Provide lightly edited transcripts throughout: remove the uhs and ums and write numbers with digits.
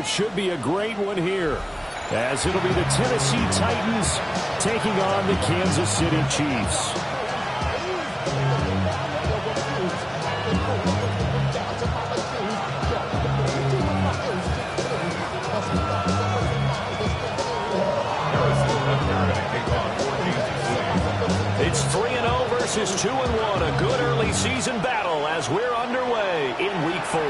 it should be a great one here, as it'll be the Tennessee Titans taking on the Kansas City Chiefs. It's 3-0 versus 2-1, a good early season battle as we're underway in Week 4.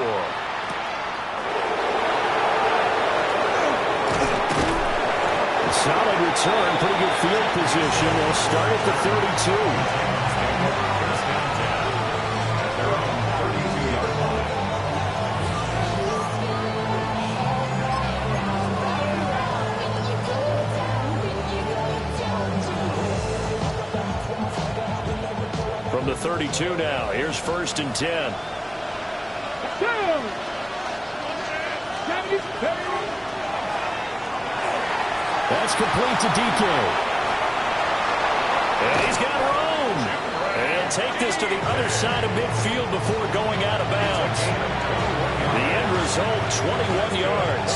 Solid return, pretty good field position. They'll start at the 32. From the 32 now, here's 1st and 10. That's complete to DK. And he's got room. And take this to the other side of midfield before going out of bounds. The end result, 21 yards.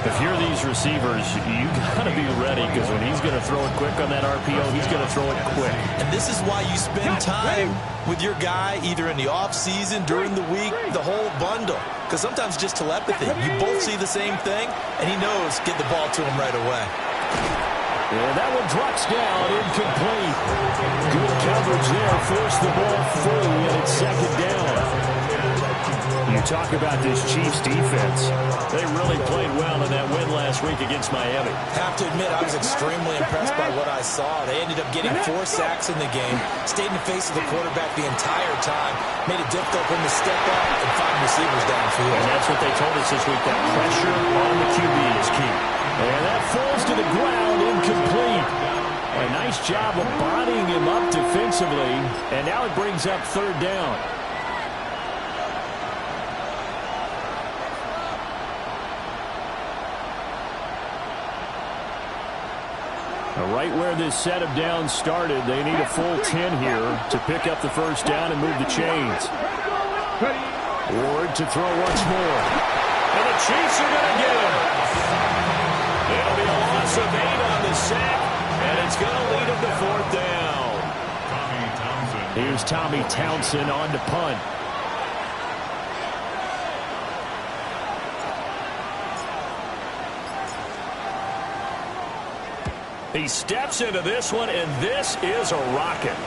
If you're these receivers, you got to be ready, because when he's going to throw it quick on that RPO, he's going to throw it quick. And this is why you spend time with your guy either in the offseason, during the week, the whole bundle. Because sometimes just telepathy. You both see the same thing, and he knows get the ball to him right away. Yeah, that one drops down, incomplete. Good coverage there, forced the ball free, and it's 2nd down. You talk about this Chiefs defense. They really played well in that win last week against Miami. Have to admit, I was extremely impressed by what I saw. They ended up getting 4 sacks in the game, stayed in the face of the quarterback the entire time, made it difficult for him to step up and find receivers downfield. And that's what they told us this week, that pressure on the QB is key. And that falls to the ground, incomplete. A nice job of bodying him up defensively, and now it brings up 3rd down. Right where this set of downs started, they need a full 10 here to pick up the 1st down and move the chains. Ward to throw once more. And the Chiefs are going to get him. It'll be a loss of 8 on the sack, and it's going to lead him to 4th down. Here's Tommy Townsend on to punt. He steps into this one, and this is a rocket.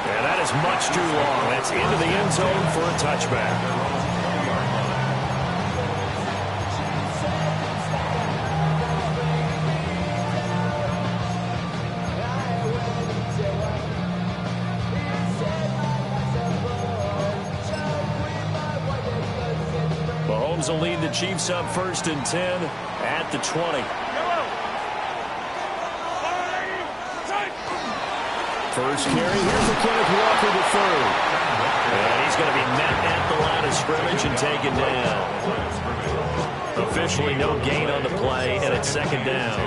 And that is much too long. That's into the end zone for a touchback. Mahomes will lead the Chiefs up 1st and 10 at the 20. First carry, here's the Kenneth Walker to 3rd. And he's going to be met at the line of scrimmage and taken down. Officially no gain on the play, and it's 2nd down.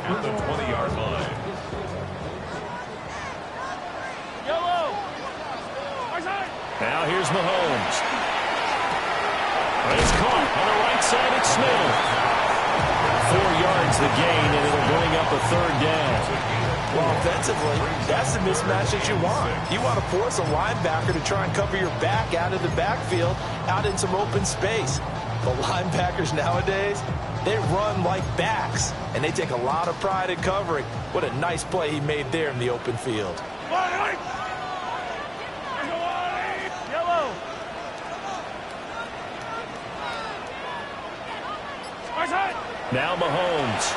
At the 20-yard line. Now here's Mahomes. It's caught on the right side, it's Smith. 4 yards the gain, and it'll bring up a 3rd down. Well, offensively, that's the mismatch that you want. You want to force a linebacker to try and cover your back out of the backfield, out in some open space. The linebackers nowadays, they run like backs, and they take a lot of pride in covering. What a nice play he made there in the open field. Now Mahomes.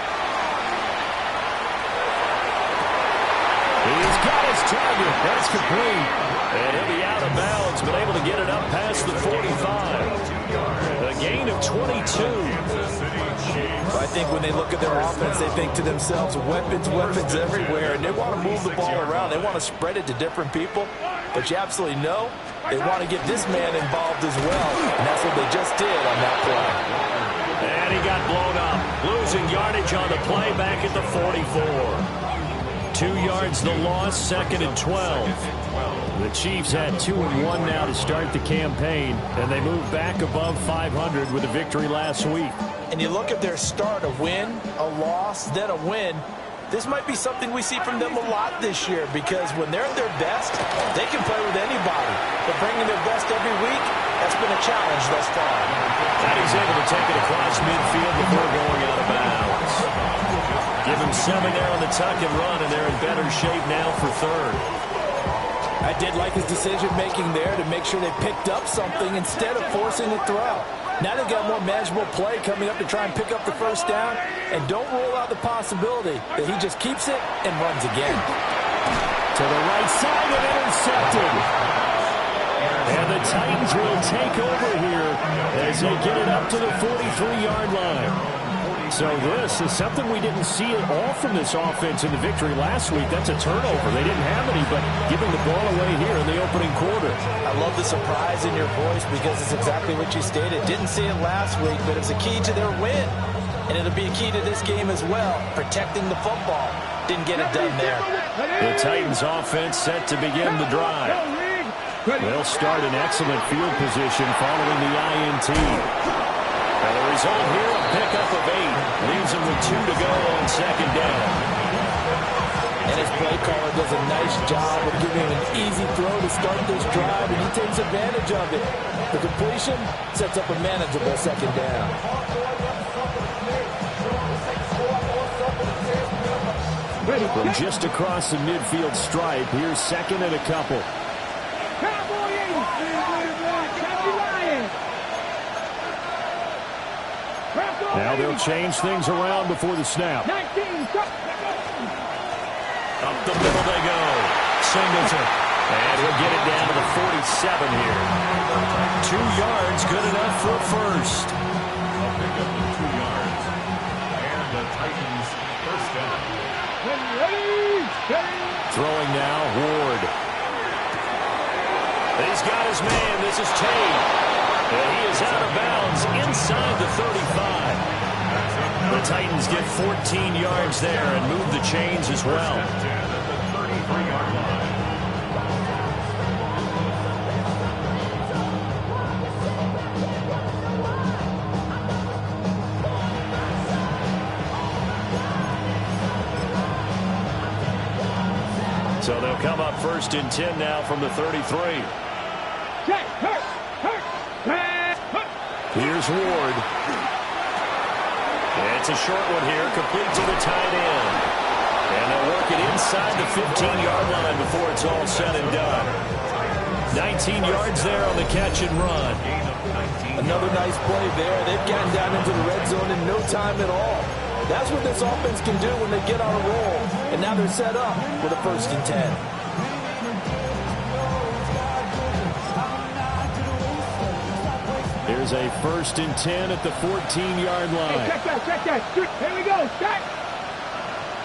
He's got his target. That's complete. And he'll be out of bounds, but able to get it up past the 45. A gain of 22. I think when they look at their offense, they think to themselves, weapons, weapons everywhere, and they want to move the ball around. They want to spread it to different people. But you absolutely know they want to get this man involved as well, and that's what they just did on that play. And he got blown up, losing yardage on the play back at the 44. 2 yards the loss, 2nd and 12. The Chiefs had 2-1 now to start the campaign, and they moved back above 500 with a victory last week. And you look at their start, a win, a loss, then a win. This might be something we see from them a lot this year, because when they're at their best, they can play with anybody. But bringing their best every week, that's been a challenge thus far. And he's able to take it across midfield before going out of bounds. Give him 7 there on the tuck and run, and they're in better shape now for third. I did like his decision-making there to make sure they picked up something instead of forcing the throw. Now they've got more manageable play coming up to try and pick up the first down, and don't rule out the possibility that he just keeps it and runs again. To the right side and intercepted. And the Titans will take over here as they get it up to the 43-yard line. So this is something we didn't see at all from this offense in the victory last week. That's a turnover. They didn't have any, but giving the ball away here in the opening quarter. I love the surprise in your voice because it's exactly what you stated. Didn't see it last week, but it's a key to their win. And it'll be a key to this game as well, protecting the football. Didn't get it done there. The Titans offense set to begin the drive. They'll start in excellent field position following the INT. And the result here, a pickup of 8. Leaves them with 2 to go on second down. And his play caller does a nice job of giving him an easy throw to start this drive, and he takes advantage of it. The completion sets up a manageable second down. From just across the midfield stripe, here's second and a couple. Now they'll change things around before the snap. Up the middle they go. Singleton. And he'll get it down to the 47 here. 2 yards, good enough for a first. I'll pick up the 2 yards. And the Titans first down. Throwing now, Ward. He's got his man. This is Tate. And he is out of bounds inside the 35. The Titans get 14 yards there and move the chains as well. So they'll come up first and 10 now from the 33. Here's Ward. It's a short one here, complete to the tight end. And they'll work it inside the 15-yard line before it's all said and done. 19 yards there on the catch and run. Another nice play there. They've gotten down into the red zone in no time at all. That's what this offense can do when they get on a roll. And now they're set up with a 1st and 10. Here's a 1st and 10 at the 14-yard line. Hey, check that. Here we go. Stack.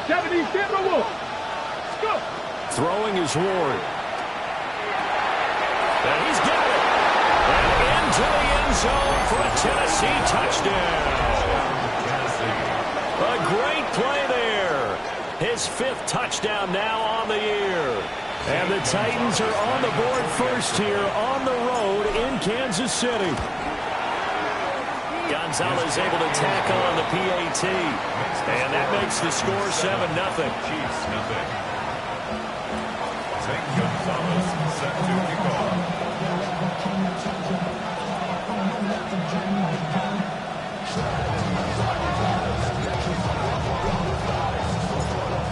70, go. Throwing is Ward. And he's got it. And into the end zone for a Tennessee touchdown. A great play there. His 5th touchdown now on the year. And the Titans are on the board first here on the road in Kansas City. Gonzalez able to tack on the PAT. And that makes the score 7-0. Chiefs nothing. St. Gonzalez set to kick off.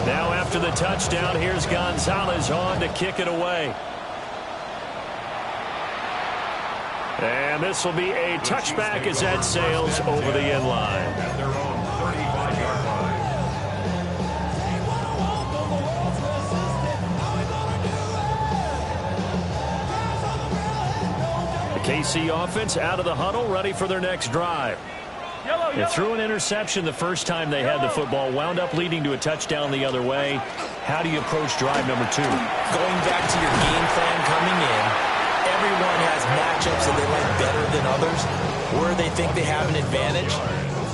Now after the touchdown, here's Gonzalez on to kick it away. And this will be a touchback as that sails over the end line. At their own 35-yard line. The KC offense out of the huddle, ready for their next drive. They threw an interception the first time they had the football, wound up leading to a touchdown the other way. How do you approach drive number 2? Going back to your game plan coming in, everyone has matchups that they like better than others. Where they think they have an advantage,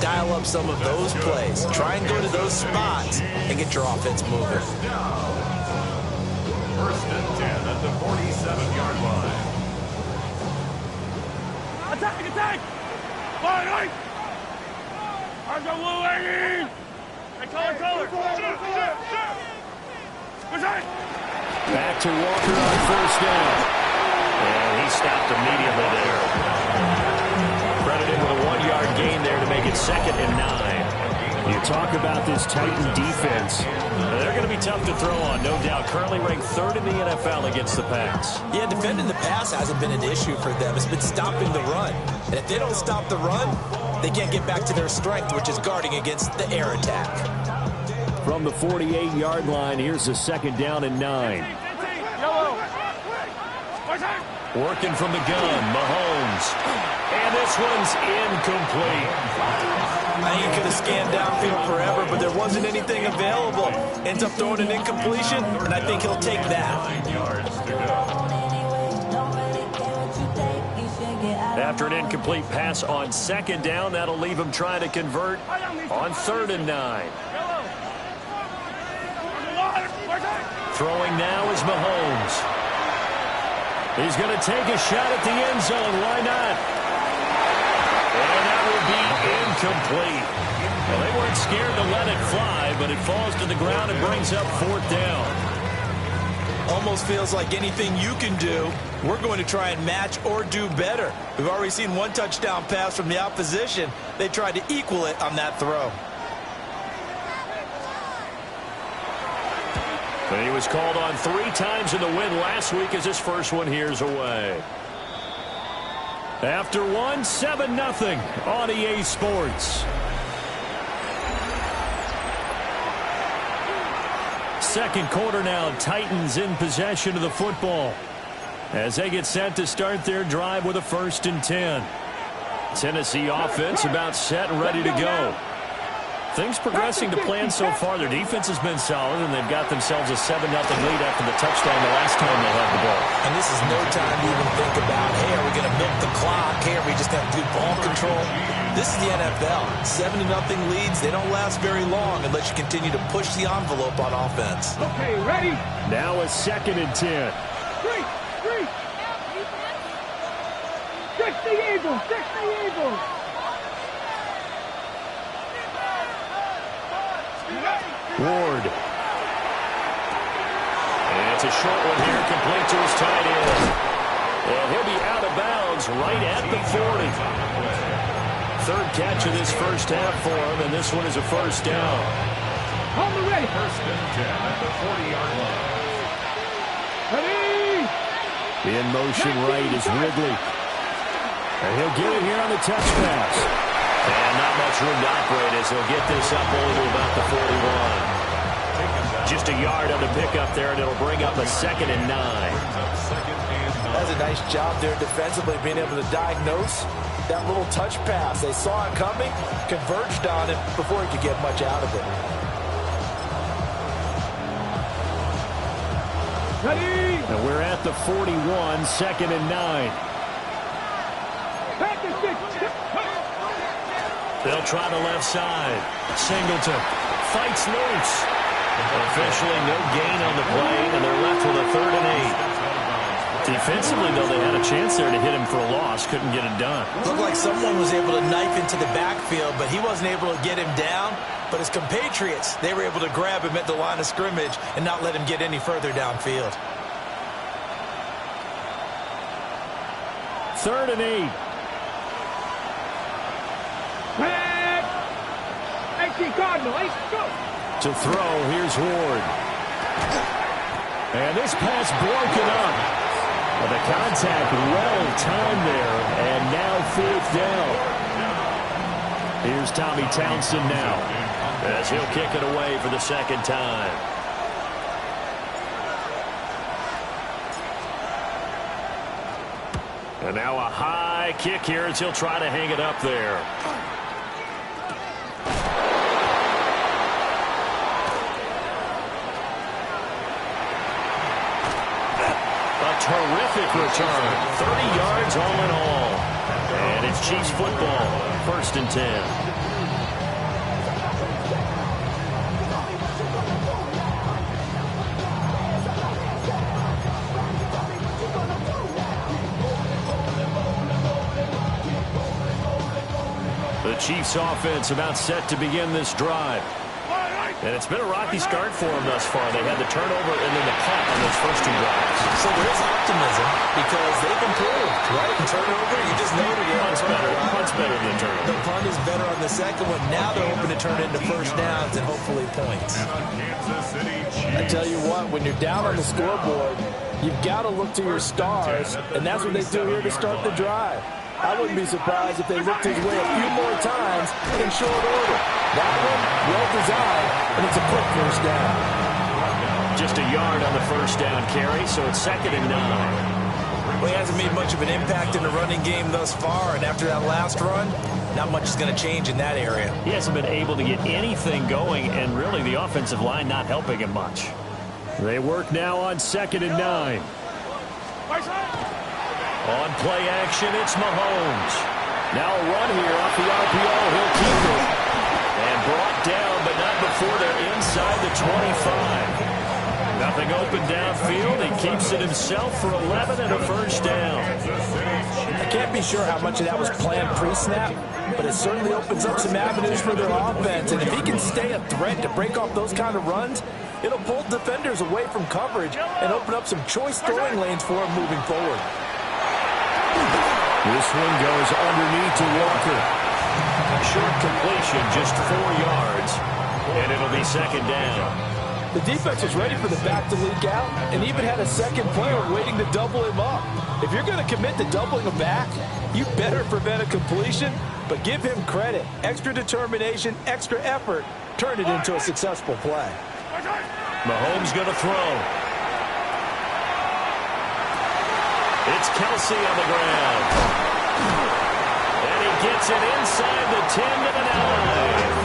dial up some of those plays. Try and go to those spots and get your offense moving. First and 10 at the 47-yard line. Attack! Fire, right! Arms are blue, ladies! Hey, color! Shoot! Back to Walker on first down. And he stopped immediately there. Credited with a 1-yard gain there to make it 2nd and 9. You talk about this Titan defense. They're going to be tough to throw on, no doubt. Currently ranked 3rd in the NFL against the pass. Yeah, defending the pass hasn't been an issue for them. It's been stopping the run. And if they don't stop the run, they can't get back to their strength, which is guarding against the air attack. From the 48-yard line, here's the 2nd down and 9. Working from the gun, Mahomes. And this one's incomplete. He could have scanned downfield forever, but there wasn't anything available. Ends up throwing an incompletion, and I think he'll take that. 9 yards to go. After an incomplete pass on 2nd down, that'll leave him trying to convert on 3rd and 9. Throwing now is Mahomes. He's going to take a shot at the end zone. Why not? And that will be incomplete. Well, they weren't scared to let it fly, but it falls to the ground and brings up 4th down. Almost feels like anything you can do, we're going to try and match or do better. We've already seen 1 touchdown pass from the opposition. They tried to equal it on that throw. But he was called on 3 times in the win last week as his first one here's away. After 1, 7-0 on EA Sports. Second quarter now, Titans in possession of the football as they get set to start their drive with a 1st and 10. Tennessee offense about set and ready to go. Things progressing to plan so far. Their defense has been solid, and they've got themselves a 7-0 lead after the touchdown the last time they had the ball. And this is no time to even think about, hey, are we going to milk the clock? Hey, are we just going to do ball control? This is the NFL. 7-0 leads, they don't last very long unless you continue to push the envelope on offense. Okay, ready? Now a 2nd and 10. Three. Stretch the Eagles. Ward. And it's a short one here, complete to his tight end. And he'll be out of bounds right at the 40. 3rd catch of this first half for him, and this one is a 1st down. On the ready. First and 10 at the 40-yard line. Ready? In motion right is Ridley. And he'll get it here on the touch pass. And not much room to operate as he'll get this up only to about the 41. Just a yard on the pickup there, and it'll bring up a 2nd and 9. That's a nice job there defensively, being able to diagnose that little touch pass. They saw it coming, converged on it before he could get much out of it. Ready? And we're at the 41, 2nd and 9. Back to 6. They'll try the left side. Singleton fights loose. Officially no gain on the play, and they're left with a 3rd and 8. Defensively, though, they had a chance there to hit him for a loss. Couldn't get it done. Looked like someone was able to knife into the backfield, but he wasn't able to get him down. But his compatriots, they were able to grab him at the line of scrimmage and not let him get any further downfield. 3rd and 8. Back. 18 Cardinal. 8, go. To throw, here's Ward. And this pass broken up. But the contact well timed there, and now 4th down. Here's Tommy Townsend now, as he'll kick it away for the 2nd time. And now a high kick here as he'll try to hang it up there. Terrific return. 30 yards all in all. And it's Chiefs football. 1st and 10. The Chiefs offense about set to begin this drive. And it's been a rocky start for them thus far. They had the turnover and then the punt on those first 2 drives. So there's optimism because they've improved, right? Turnover, you just know that Punt's better. Punt's better than turnover. the punt is better on the second one. Now they're hoping to turn it into first downs and hopefully points. I tell you what, when you're down on the scoreboard, you've got to look to your stars, and that's what they do here to start the drive. I wouldn't be surprised if they looked his way a few more times in short order. That one, well designed, and it's a quick first down. Just a yard on the first down carry, so it's 2nd and 9. Well, he hasn't made much of an impact in the running game thus far, and after that last run, not much is going to change in that area. He hasn't been able to get anything going, and really the offensive line not helping him much. They work now on 2nd and 9. On play action, it's Mahomes. Now a run here off the RPO. He'll keep it. And brought down, but not before they're inside the 25. Nothing open downfield. He keeps it himself for 11 and a first down. I can't be sure how much of that was planned pre-snap, but it certainly opens up some avenues for their offense. And if he can stay a threat to break off those kind of runs, it'll pull defenders away from coverage and open up some choice throwing lanes for him moving forward. This one goes underneath to Walker. Short completion, just 4 yards, and it'll be 2nd down. The defense was ready for the back to leak out and even had a second player waiting to double him up. If you're going to commit to doubling him back, you better prevent a completion, but give him credit. Extra determination, extra effort, turn it into a successful play. Mahomes going to throw. It's Kelsey on the ground. And he gets it inside the 10 to the 9.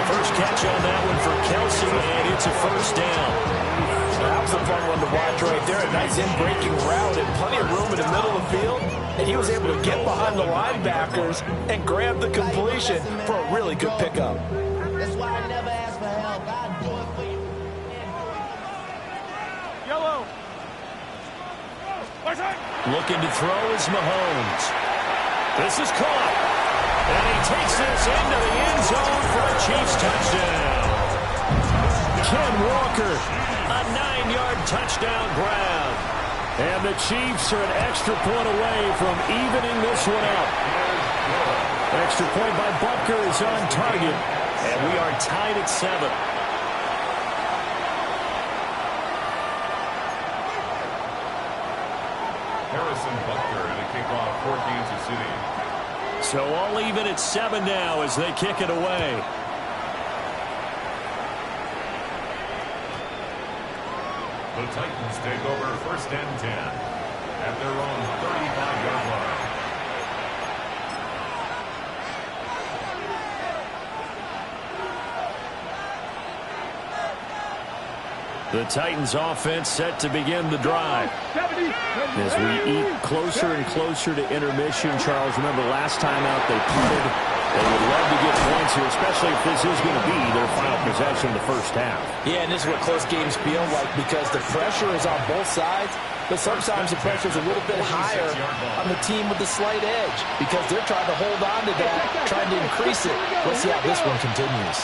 First catch on that one for Kelsey, and it's a first down. That was a fun one to watch right there. A nice in-breaking route and plenty of room in the middle of the field. And he was able to get behind the linebackers and grab the completion for a really good pickup. That's why I never ask for help. I do it for you. Yellow. Looking to throw is Mahomes. This is caught. And he takes this into the end zone for a Chiefs touchdown. Ken Walker, a 9-yard touchdown grab. And the Chiefs are an extra point away from evening this one out. Extra point by Butker is on target. And we are tied at 7. Harrison Butker and a kickoff for Kansas City. So all even at 7 now as they kick it away. The Titans take over 1st and 10 at their own 35-yard line. The Titans offense set to begin the drive. As we eat closer and closer to intermission, Charles, remember last time out they punted. They would love to get points here, especially if this is going to be their final possession in the first half. Yeah, and this is what close games feel like because the pressure is on both sides, but sometimes the pressure is a little bit higher on the team with the slight edge because they're trying to hold on to that, trying to increase it. Let's see how this one continues.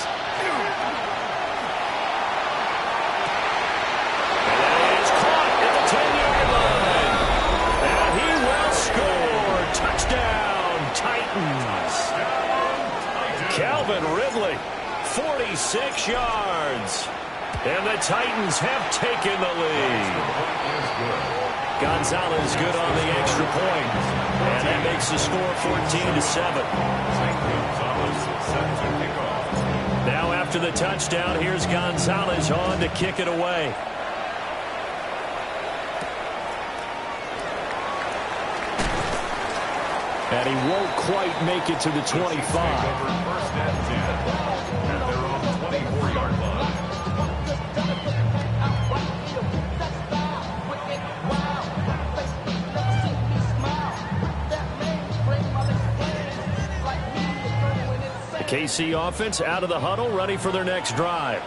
Calvin Ridley, 46 yards. And the Titans have taken the lead. Gonzalez good on the extra point. And that makes the score 14-7. Now after the touchdown, here's Gonzalez on to kick it away. And he won't quite make it to the 25. First and 10 at their own 24-yard line. The KC offense out of the huddle, ready for their next drive.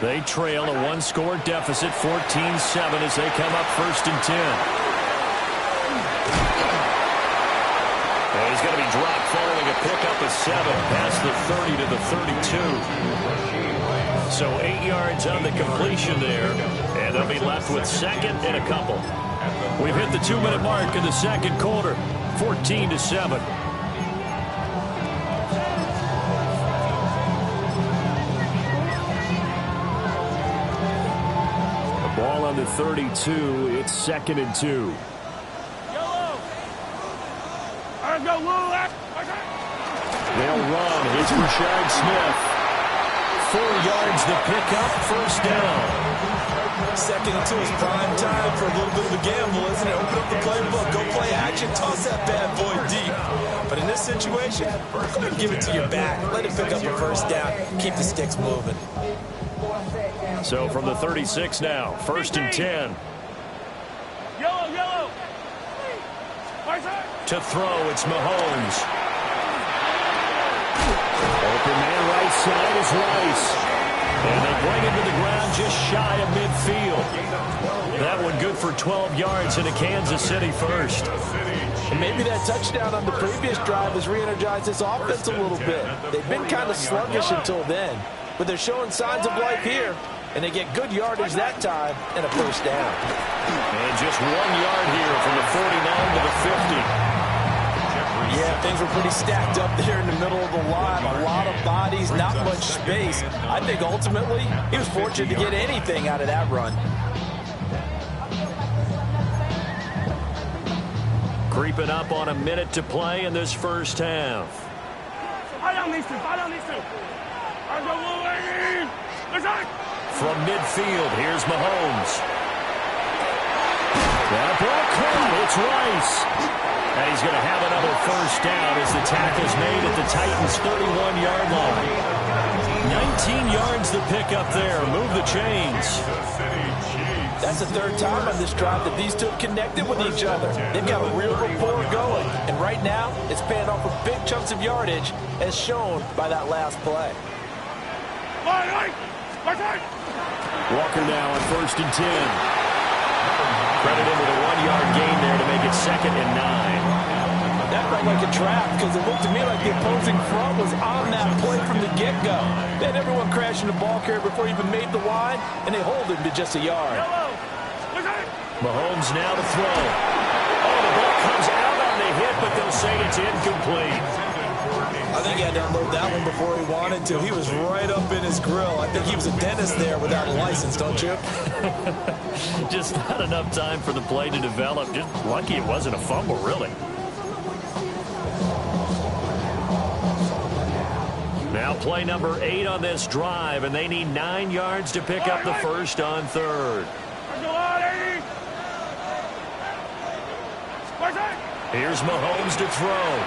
They trail a 1-score deficit, 14-7 as they come up 1st and 10. He's going to be dropped following a pickup past the 30 to the 32. So 8 yards on the completion there, and they'll be left with second and a couple. We've hit the 2-minute mark in the second quarter, 14-7. Ball on the 32. It's 2nd and 2. They'll run. It's Rashard Smith. 4 yards to pick up, first down. 2nd and 2 is prime time for a little bit of a gamble, isn't it? Open up the playbook, go play action, toss that bad boy deep. But in this situation, go ahead and give it to your back. Let it pick up a first down. Keep the sticks moving. So from the 36 now, 1st and 10. Yellow. To throw, it's Mahomes. Open man right side is Rice. And they bring him to the ground just shy of midfield. That one good for 12 yards in a Kansas City first. And maybe that touchdown on the previous drive has re-energized this offense a little bit. They've been kind of sluggish until then, but they're showing signs of life here. And they get good yardage that time and a first down. And just 1 yard here from the 49 to the 50. Yeah, things were pretty stacked up there in the middle of the line. A lot of bodies, not much space. I think ultimately he was fortunate to get anything out of that run. Creeping up on a minute to play in this first half. From midfield, here's Mahomes. That ball caught. It's Rice. And he's going to have another first down as the tackle's made at the Titans' 31-yard line. 19 yards to pick up there. Move the chains. That's the 3rd time on this drive that these two have connected with each other. They've got a real rapport going. And right now, it's paying off with big chunks of yardage, as shown by that last play. Walker now on 1st and 10. Credit him with a 1-yard gain there to make it 2nd and 9. That felt like a trap because it looked to me like the opposing front was on that play from the get-go. They had everyone crashing the ball carrier before he even made the line, and they hold him to just a yard. Mahomes now to throw. Oh, the ball comes out on the hit, but they'll say it's incomplete. I think he had to unload that one before he wanted to. He was right up in his grill. I think he was a dentist there without a license, don't you? Just not enough time for the play to develop. Just lucky it wasn't a fumble, really. Now play number 8 on this drive, and they need 9 yards to pick up the first on 3rd. Here's Mahomes to throw.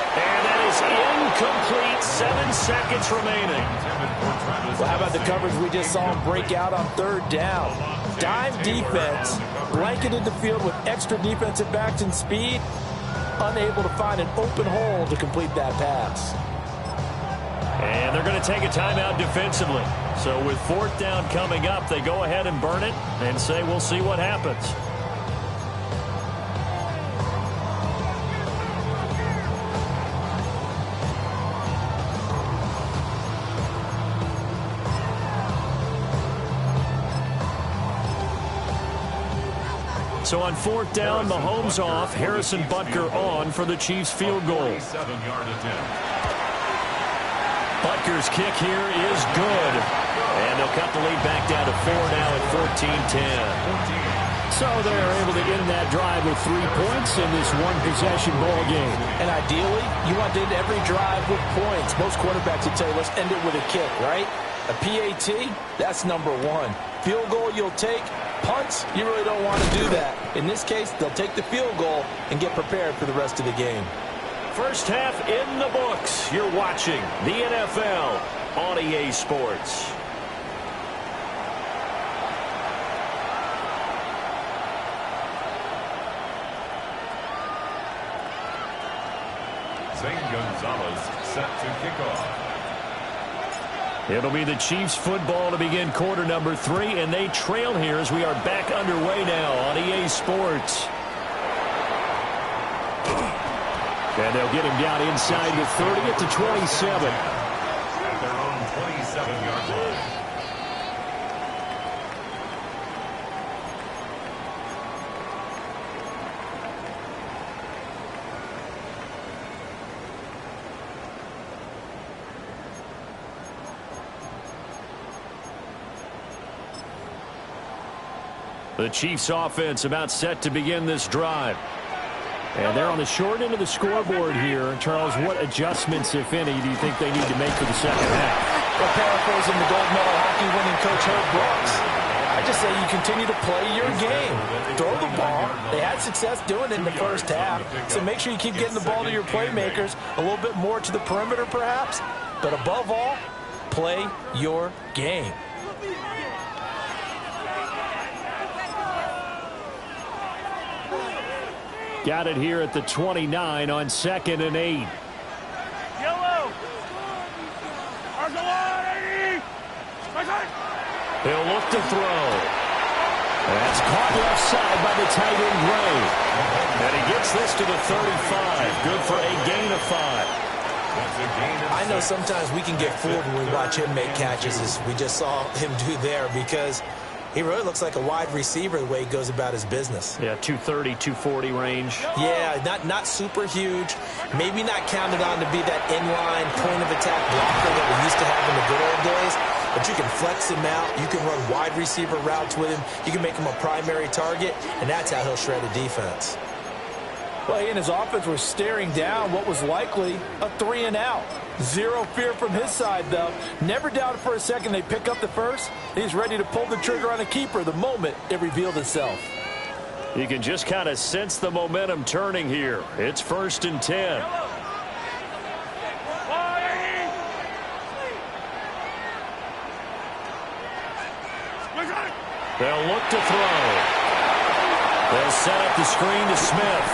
And that is incomplete. 7 seconds remaining. Well, how about the coverage we just saw him break out on 3rd down? Dime defense, blanketed the field with extra defensive backs and speed, unable to find an open hole to complete that pass. And they're going to take a timeout defensively. So with 4th down coming up, they go ahead and burn it and say we'll see what happens. So on 4th down, Mahomes off, Harrison Butker on for the Chiefs field goal. Butker's kick here is good. And they'll cut the lead back down to 4 now at 14-10. So they're able to end that drive with 3 points in this one-possession ball game. And ideally, you want to end every drive with points. Most quarterbacks would tell you, let's end it with a kick, right? A PAT, that's number 1. Field goal you'll take. Punts, you really don't want to do that. In this case, they'll take the field goal and get prepared for the rest of the game. First half in the books. You're watching the NFL on EA Sports. Zane Gonzalez set to kick off. It'll be the Chiefs football to begin quarter number 3, and they trail here as we are back underway now on EA Sports. And they'll get him down inside the 30 at the 27. At their own 27-yard line. The Chiefs offense about set to begin this drive. And they're on the short end of the scoreboard here. Charles, what adjustments, if any, do you think they need to make for the second half? Well, paraphrasing the gold medal hockey winning coach Herb Brooks, I just say you continue to play your game. Throw the ball. They had success doing it in the first half. So make sure you keep getting the ball to your playmakers, a little bit more to the perimeter perhaps. But above all, play your game. Got it here at the 29 on 2nd and 8. Yellow. He'll look to throw. That's caught left side by the tight end, Gray. And he gets this to the 35. Good for a gain of 5. I know sometimes we can get fooled when we watch him make catches, as we just saw him do there, because he really looks like a wide receiver the way he goes about his business. Yeah, 230, 240 range. Yeah, not super huge. Maybe not counted on to be that inline point-of-attack blocker that we used to have in the good old days. But you can flex him out. You can run wide receiver routes with him. You can make him a primary target, and that's how he'll shred a defense. Well, he and his offense were staring down what was likely a 3-and-out. Zero fear from his side, though. Never doubted for a second they pick up the first. He's ready to pull the trigger on a keeper the moment it revealed itself. You can just kind of sense the momentum turning here. It's 1st and 10. They'll look to throw. They'll set up the screen to Smith.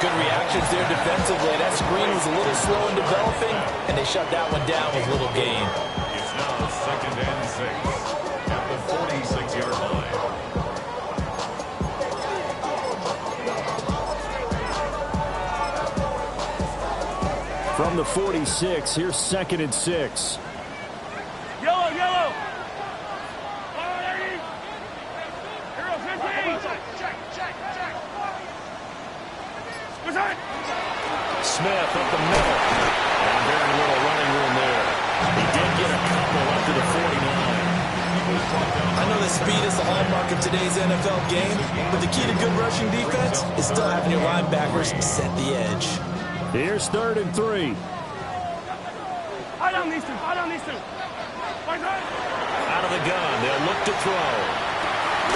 Good reactions there defensively. That screen was a little slow in developing, and they shut that one down with little gain. It's now 2nd and 6 at the 46-yard line. From the 46, here's 2nd and 6. Yellow, yellow. Smith up the middle. And very little running room there. He did get a couple up to the 49. I know that speed is the hallmark of today's NFL game, but the key to good rushing defense is still having your linebackers set the edge. Here's 3rd and 3. Hide on these two. Hide on these two. Out of the gun. They'll look to throw.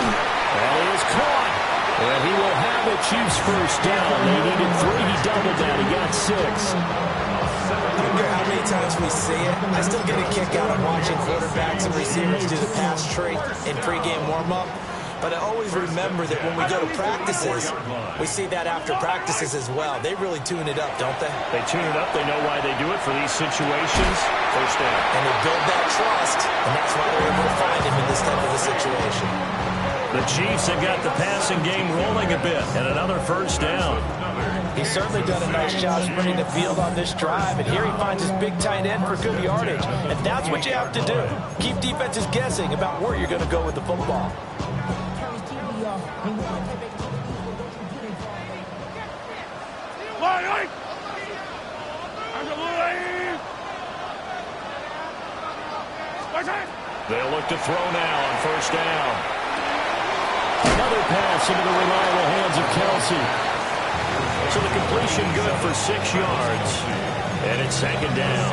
And he is caught. And he will have the Chiefs first down. They needed 3. He doubled that. He got 6. I don't care how many times we see it. I still get a kick out of watching quarterbacks and receivers do the pass trait in pregame warm-up. But I always remember that when we go to practices, we see that after practices as well. They really tune it up, don't they? They tune it up. They know why they do it for these situations. First down. And they build that trust, and that's why they're able to find him in this type of a situation. The Chiefs have got the passing game rolling a bit, and another first down. He's certainly done a nice job spreading the field on this drive, and here he finds his big tight end for good yardage. And that's what you have to do. Keep defenses guessing about where you're going to go with the football. They'll look to throw now on first down. Another pass into the reliable hands of Kelsey. So the completion good for 6 yards. And it's 2nd down.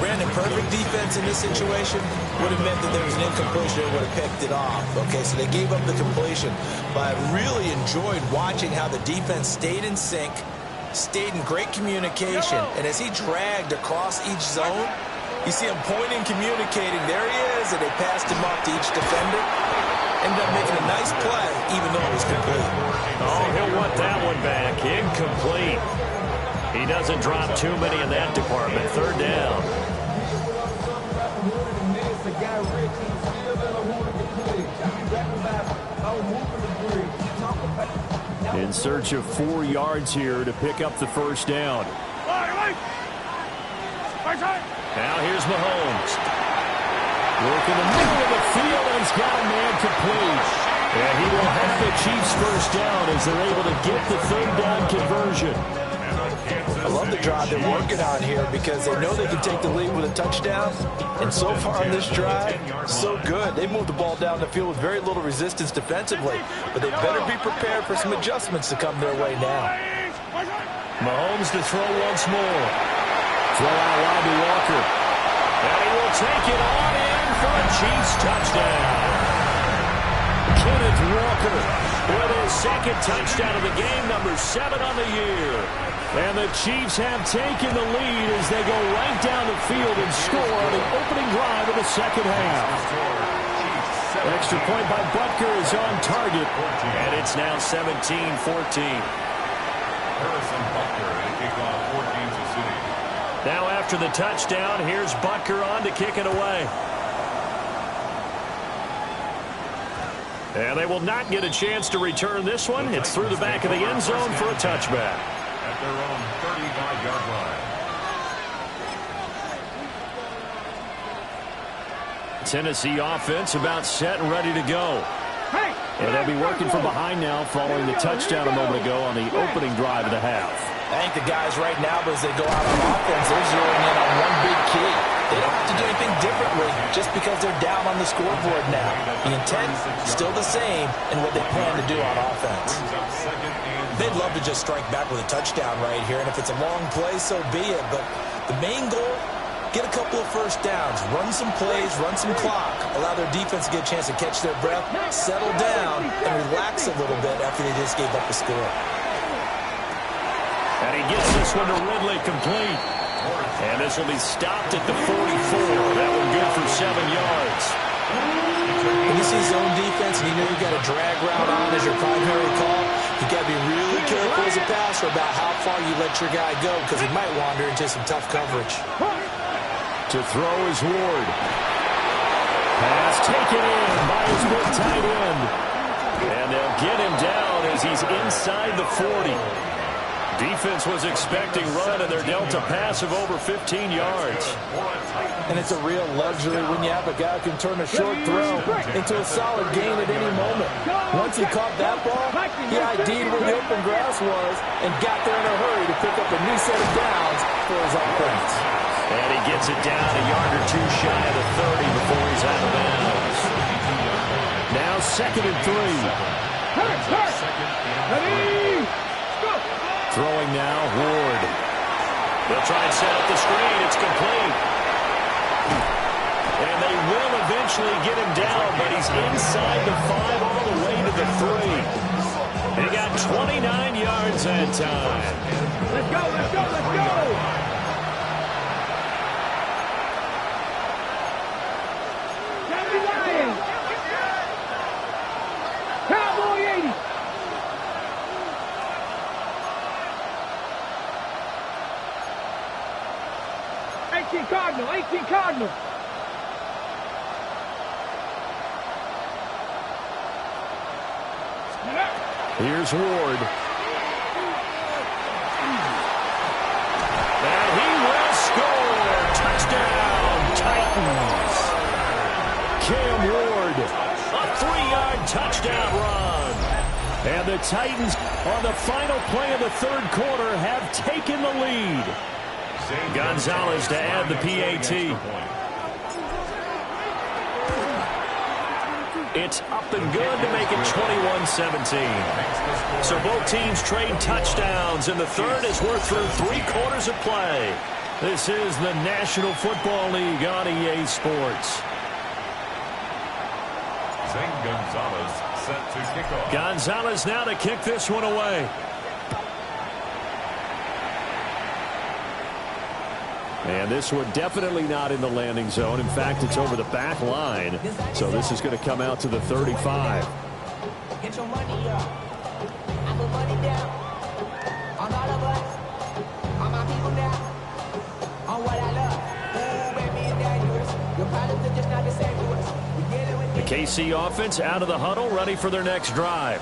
Brandon, perfect defense in this situation would have meant that there was an incompletion and would have picked it off. Okay, so they gave up the completion. But I really enjoyed watching how the defense stayed in sync, stayed in great communication, and as he dragged across each zone, you see him pointing, communicating. There he is, and they passed him off to each defender. Ended up making a nice play, even though it was complete. Oh, he'll want that one back. Incomplete. He doesn't drop too many in that department. 3rd down. In search of 4 yards here to pick up the first down. Now here's Mahomes. Work in the middle of the field, and he's got a man complete. And he will have the Chiefs first down as they're able to get the third down conversion. I love the drive they're working on here because they know they can take the lead with a touchdown. And so far on this drive, so good. They moved the ball down the field with very little resistance defensively. But they better be prepared for some adjustments to come their way now. Mahomes to throw once more. Throw out wide to Walker. And he will take it on in for a Chiefs touchdown. Kenneth Walker with his second touchdown of the game, number 7 on the year. And the Chiefs have taken the lead as they go right down the field and score on the opening drive of the second half. Extra point by Butker is on target, and it's now 17-14. Harrison Butker to kick off for Kansas City. Now after the touchdown, here's Butker on to kick it away. And they will not get a chance to return this one. It's through the back of the end zone for a touchback. At their own 35-yard line. Tennessee offense about set and ready to go. And they'll be working from behind now following the touchdown a moment ago on the opening drive of the half. I think the guys right now, as they go out on offense, they're zeroing in on one big key. They don't have to do anything differently just because they're down on the scoreboard now. The intent still the same in what they plan to do on offense. They'd love to just strike back with a touchdown right here, and if it's a long play, so be it. But the main goal, get a couple of first downs, run some plays, run some clock, allow their defense to get a chance to catch their breath, settle down, and relax a little bit after they just gave up the score. And he gets this one to Ridley complete. And this will be stopped at the 44. That one good for 7 yards. When you see zone defense and you know you got a drag route on as your primary call, you got to be really careful as a passer about how far you let your guy go because he might wander into some tough coverage. To throw is Ward. Pass taken in by his big tight end. And they'll get him down as he's inside the 40. Defense was expecting run, and they're dealt a pass of over 15 yards. And it's a real luxury when you have a guy who can turn a short throw into a solid gain at any moment. Once he caught that ball, he ID'd where the open grass was and got there in a hurry to pick up a new set of downs for his offense. And he gets it down a yard or two shy of the 30 before he's out of bounds. Now 2nd and 3. Ready? Throwing now, Ward. They'll try and set up the screen. It's complete. And they will eventually get him down, but he's inside the 5 all the way to the 3. They got 29 yards that time. Let's go, let's go, let's go! Cowboy Lions! Cowboy 80! Cardinal, 18 Cardinal. Here's Ward. And he will score. Touchdown, Titans. Cam Ward, a 3-yard touchdown run. And the Titans, on the final play of the third quarter, have taken the lead. Gonzalez to add the PAT. It's up and good to make it 21-17. So both teams trade touchdowns, and the third as we're through 3 quarters of play. This is the National Football League on EA Sports. Zane Gonzalez set to kick off. Gonzalez now to kick this one away. And this one definitely not in the landing zone. In fact, it's over the back line. So this is going to come out to the 35. Get your money up. I put money down. On all of us. On my people now. On what I love. Ooh, baby, it's dangerous. Your problems are just not the same to us. We get it with The KC offense out of the huddle, ready for their next drive.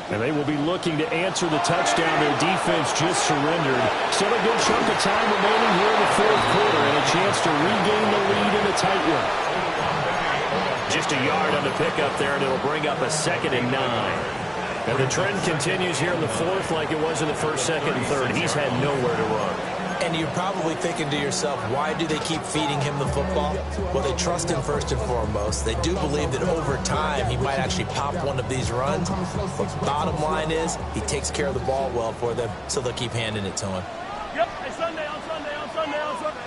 And they will be looking to answer the touchdown. Their defense just surrendered. Still a good chunk of time remaining here in the fourth quarter and a chance to regain the lead in a tight one. Just a yard on the pickup there, and it'll bring up a 2nd and 9. And the trend continues here in the fourth like it was in the first, second, and third. He's had nowhere to run. And you're probably thinking to yourself, why do they keep feeding him the football? Well, they trust him first and foremost. They do believe that over time he might actually pop one of these runs. But bottom line is he takes care of the ball well for them, so they'll keep handing it to him. Yep, it's Sunday on Sunday on Sunday on Sunday.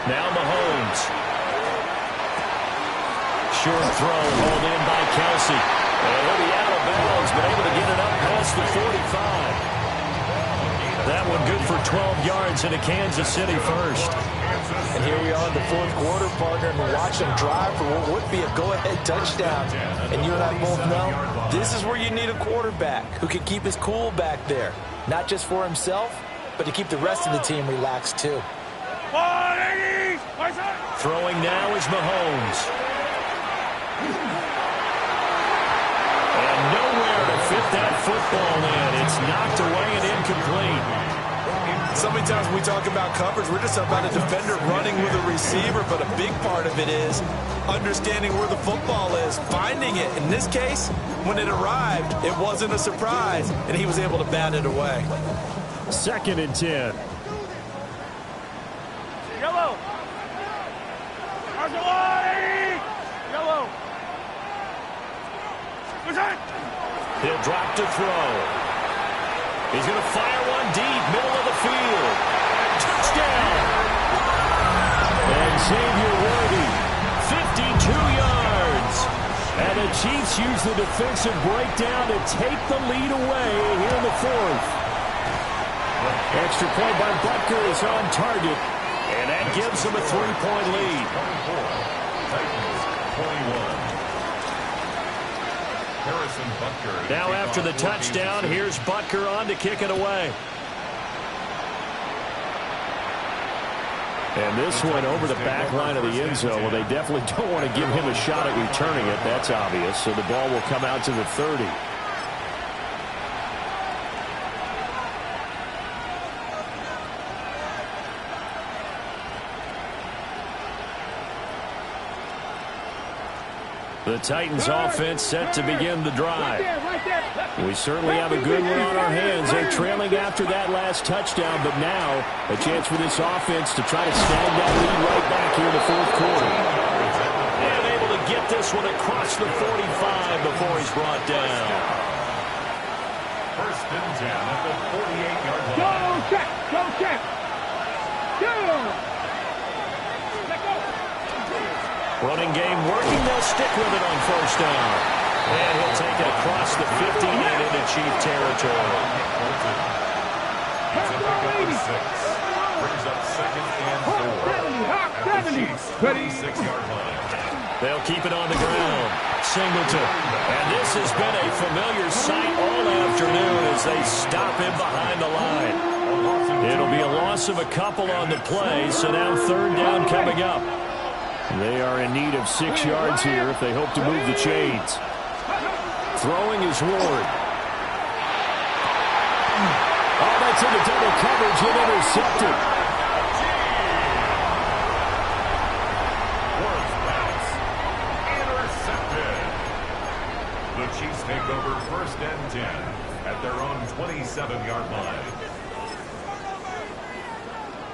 Now Mahomes. Short throw hauled in by Kelsey. And he'll be out of bounds, but able to get it up past the 45. That one good for 12 yards into Kansas City first. And here we are in the fourth quarter, partner, and watch them drive for what would be a go-ahead touchdown. And you and I both know this is where you need a quarterback who can keep his cool back there. Not just for himself, but to keep the rest of the team relaxed too. Throwing now is Mahomes. And nowhere to fit that football in. It's knocked away and incomplete. So many times when we talk about coverage, we're just about a defender running with a receiver, but a big part of it is understanding where the football is, finding it. In this case, when it arrived, it wasn't a surprise, and he was able to bat it away. 2nd and 10. Yellow. Yellow. He'll drop to throw. He's going to fire one deep, middle of the field. Touchdown! And Xavier Worthy, 52 yards. And the Chiefs use the defensive breakdown to take the lead away here in the fourth. Extra point by Butker is on target, and that gives them a 3-point lead. Titans 21. Now after the touchdown, here's Butker on to kick it away. And this one over the back line of the end zone. Well, they definitely don't want to give him a shot at returning it. That's obvious. So the ball will come out to the 30. The Titans offense set to begin the drive. We certainly have a good one on our hands. They're trailing after that last touchdown, but now a chance for this offense to try to snag that lead right back here in the fourth quarter. And able to get this one across the 45 before he's brought down. 1st and 10 at the 48-yard line. Go check. Go. Running game working. They'll stick with it on 1st down. And he'll take it across the 50 and into Chief territory. It's a pickup of 6. Brings up 2nd and 4 at the Chiefs' 26-yard line. They'll keep it on the ground. Singleton. And this has been a familiar sight all afternoon as they stop him behind the line. It'll be a loss of a couple on the play, so now 3rd down coming up. They are in need of 6 yards here if they hope to move the chains. Throwing is Ward. Oh, that's into double coverage and intercepted. Ward's pass. Intercepted. The Chiefs take over 1st and 10 at their own 27-yard line.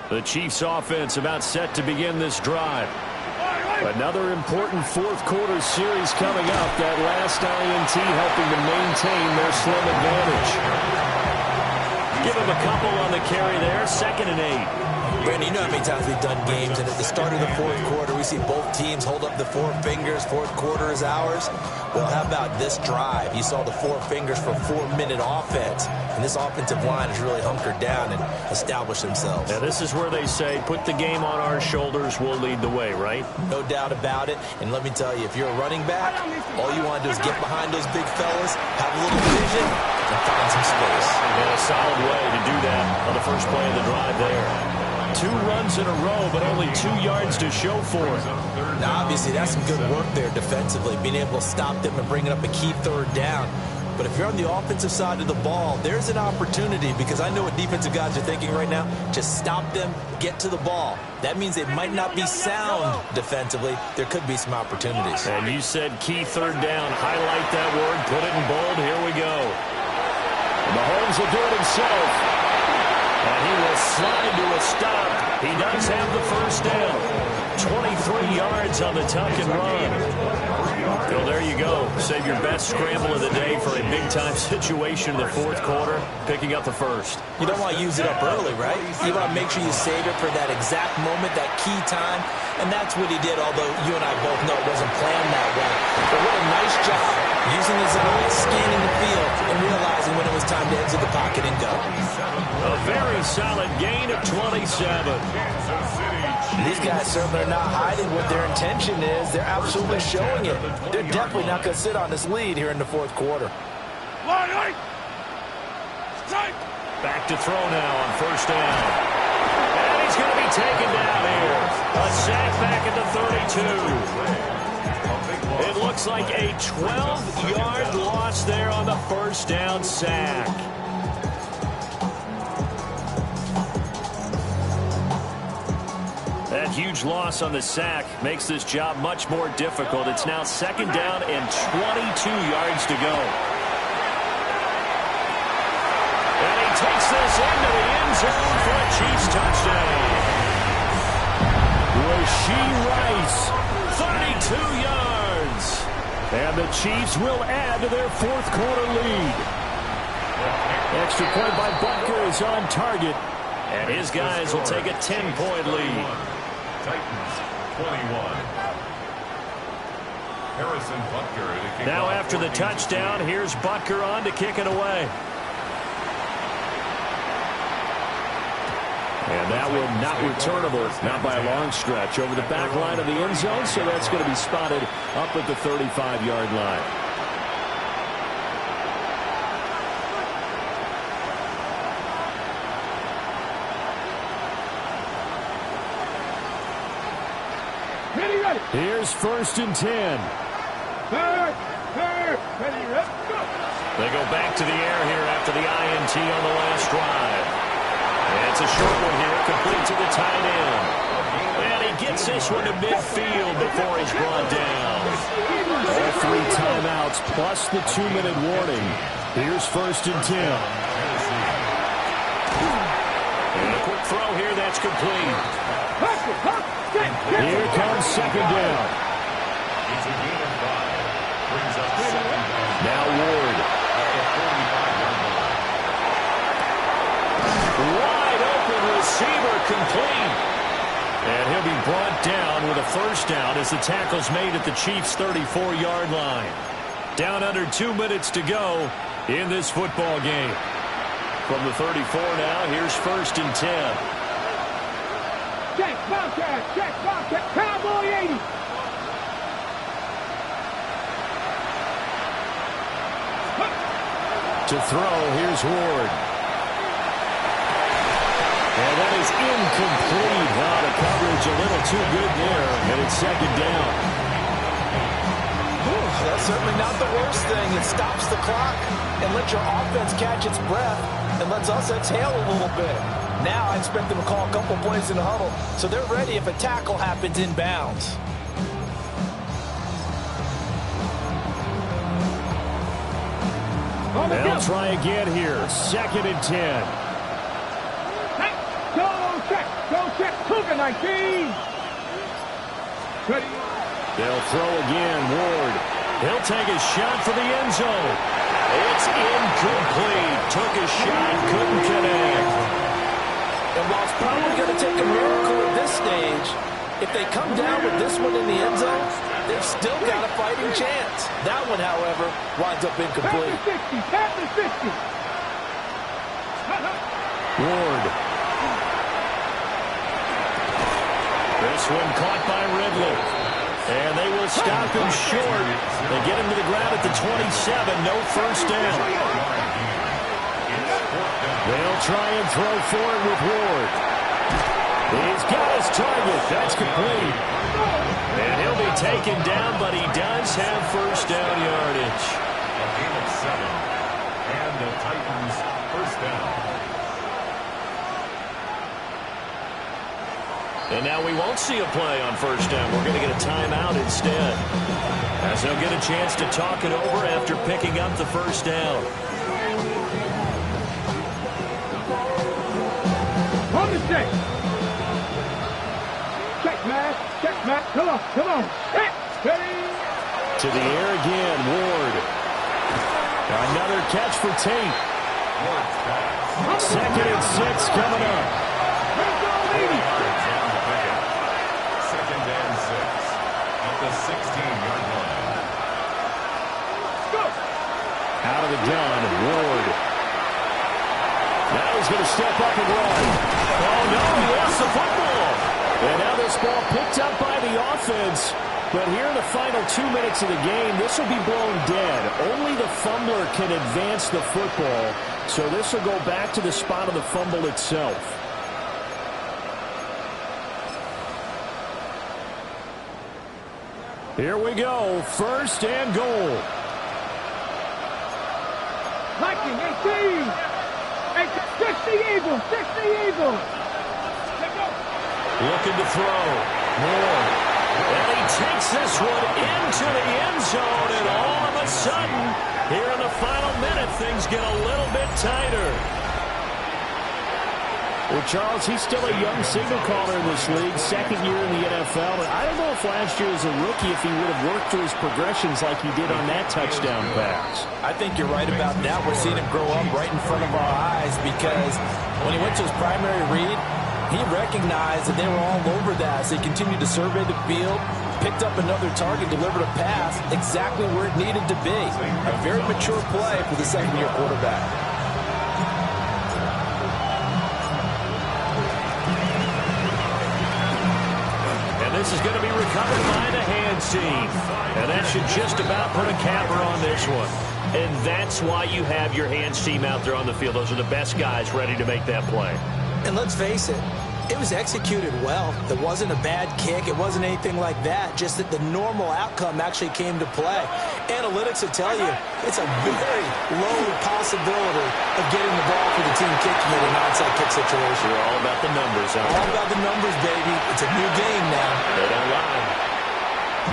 The Chiefs offense about set to begin this drive. Another important fourth quarter series coming up. That last INT helping to maintain their slim advantage. Give them a couple on the carry there. 2nd and 8. Brandon, you know how many times we've done games, and at the start of the fourth quarter, we see both teams hold up the 4 fingers. Fourth quarter is ours. Well, how about this drive? You saw the 4 fingers for 4-minute offense, and this offensive line has really hunkered down and established themselves. Now, this is where they say, put the game on our shoulders, we'll lead the way, right? No doubt about it. And let me tell you, if you're a running back, all you want to do is get behind those big fellas, have a little vision, and find some space. And a solid way to do that on the first play of the drive there. 2 runs in a row, but only 2 yards to show for it. Now, obviously, that's some good work there defensively, being able to stop them and bringing up a key third down. But if you're on the offensive side of the ball, there's an opportunity, because I know what defensive guys are thinking right now. Just stop them, get to the ball. That means they might not be sound defensively. There could be some opportunities. And you said key third down. Highlight that word. Put it in bold. Here we go. Mahomes will do it himself. And he will slide to a stop. He does have the first down. 23 yards on the tuck and run. Well, there you go. Save your best scramble of the day for a big-time situation in the fourth quarter, picking up the first. You don't want to use it up early, right? You want to make sure you save it for that exact moment, that key time, and that's what he did, although you and I both know it wasn't planned that way. But what a nice job using his eyes, scanning the field, and realizing when it was time to exit the pocket and go. A very solid gain of 27. These guys certainly are not hiding what their intention is. They're absolutely showing it. They're definitely not going to sit on this lead here in the fourth quarter. Back to throw now on first down. And he's going to be taken down here. A sack back at the 32. It looks like a 12-yard loss there on the first down sack. That huge loss on the sack makes this job much more difficult. It's now second down and 22 yards to go. And he takes this into the end zone for a Chiefs touchdown. Rashee Rice, 32 yards. And the Chiefs will add to their fourth quarter lead. Extra point by Butker is on target. And his guys will take a 10-point lead. Titans 21. Harrison Butker to kick Now off after the touchdown, here's Butker on to kick it away. And that one not returnable, not by a long stretch, over the back line of the end zone, so that's going to be spotted up at the 35-yard line. Here's first and 10. They go back to the air here after the INT on the last drive. And it's a short one here, complete to the tight end. And he gets this one to midfield before he's brought down. All 3 timeouts plus the 2-minute warning. Here's first and 10. And a quick throw here, that's complete. Here comes second down. It's a gain of 5. Brings up second down. Now Ward. Wide open receiver complete. And he'll be brought down with a first down as the tackle's made at the Chiefs' 34-yard line. Down under 2 minutes to go in this football game. From the 34 now, here's first and 10. Check, Bobcat, Cowboy 80. To throw, here's Ward. And that is incomplete. Wow, the coverage a little too good there, and it's second down. That's certainly not the worst thing. It stops the clock and lets your offense catch its breath and lets us exhale a little bit. Now I expect them to call a couple plays in the huddle, so they're ready if a tackle happens inbounds. They'll try again here. Second and 10. Hey, go check, Cougar 19. Ready? They'll throw again. Ward. He'll take a shot for the end zone. It's incomplete. Took a shot, couldn't connect. And while it's probably going to take a miracle at this stage, if they come down with this one in the end zone, they've still got a fighting chance. That one, however, winds up incomplete. Tap the 60. Ward. This one caught by Ridley. And they will stop him short. They get him to the ground at the 27. No first down. They'll try and throw for it with Ward. He's got his target. That's complete. And he'll be taken down, but he does have first down yardage. A gain of 7. And the Titans first down. And now we won't see a play on first down. We're going to get a timeout instead, as they'll get a chance to talk it over after picking up the first down. On the check. Check, man. Check, man. Come on. Come on. Ready. To the air again, Ward. Another catch for Tate. 2nd and 6 coming up. Second and 6 at the 16-yard line. Out of the gun, Ward. Now he's going to step up and run. Oh, no, he lost the football. And now this ball picked up by the offense. But here in the final 2 minutes of the game, this will be blown dead. Only the fumbler can advance the football. So this will go back to the spot of the fumble itself. Here we go. 1st and goal. Liking 18. 60 Eagles. 60 Eagles. Looking to throw. Ward. And he takes this one into the end zone. And all of a sudden, here in the final minute, things get a little bit tighter. Well, Charles, he's still a young signal caller in this league, 2nd year in the NFL. And I don't know if last year as a rookie, if he would have worked through his progressions like he did on that touchdown pass. I think you're right about that. We're seeing him grow up right in front of our eyes because when he went to his primary read, he recognized that they were all over that. So he continued to survey the field, picked up another target, delivered a pass exactly where it needed to be. A very mature play for the 2nd-year quarterback. This is going to be recovered by the hands team. And that should just about put a capper on this one. And that's why you have your hands team out there on the field. Those are the best guys ready to make that play. And let's face it, it was executed well. It wasn't a bad kick. It wasn't anything like that. Just that the normal outcome actually came to play. Analytics will tell you it's a very low possibility of getting the ball for the team kicking it in an onside kick situation. We're all about the numbers, huh? All about the numbers, baby. It's a new game now. They don't lie.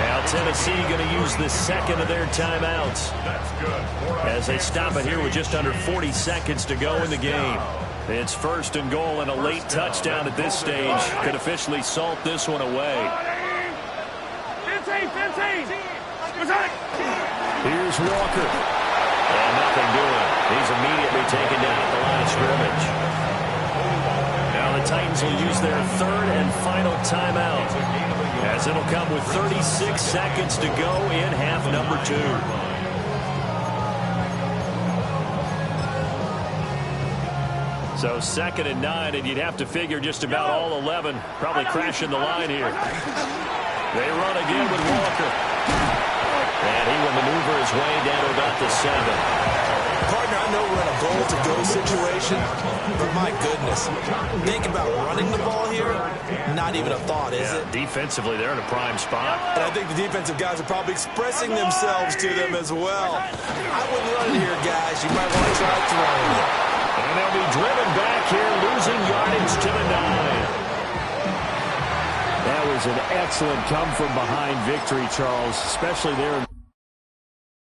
Now Tennessee going to use the 2nd of their timeouts. That's good. As they stop it here with just under 40 seconds to go in the game. It's 1st and goal, and a late touchdown at this stage could officially salt this one away. 15. Here's Walker. And nothing doing. He's immediately taken down at the line of scrimmage. Now the Titans will use their 3rd and final timeout, as it'll come with 36 seconds to go in half number 2. So 2nd and 9, and you'd have to figure just about all 11 probably crashing the line here. They run again with Walker. And he will maneuver his way down to about the 7. Partner, I know we're in a goal-to-go situation, but my goodness, think about running the ball here, not even a thought, is it? Defensively, they're in a prime spot. And I think the defensive guys are probably expressing themselves to them as well. I wouldn't run it here, guys. You might want to try throwing it. And they'll be driven back here, losing yardage to the 9. That was an excellent come-from-behind victory, Charles, especially there in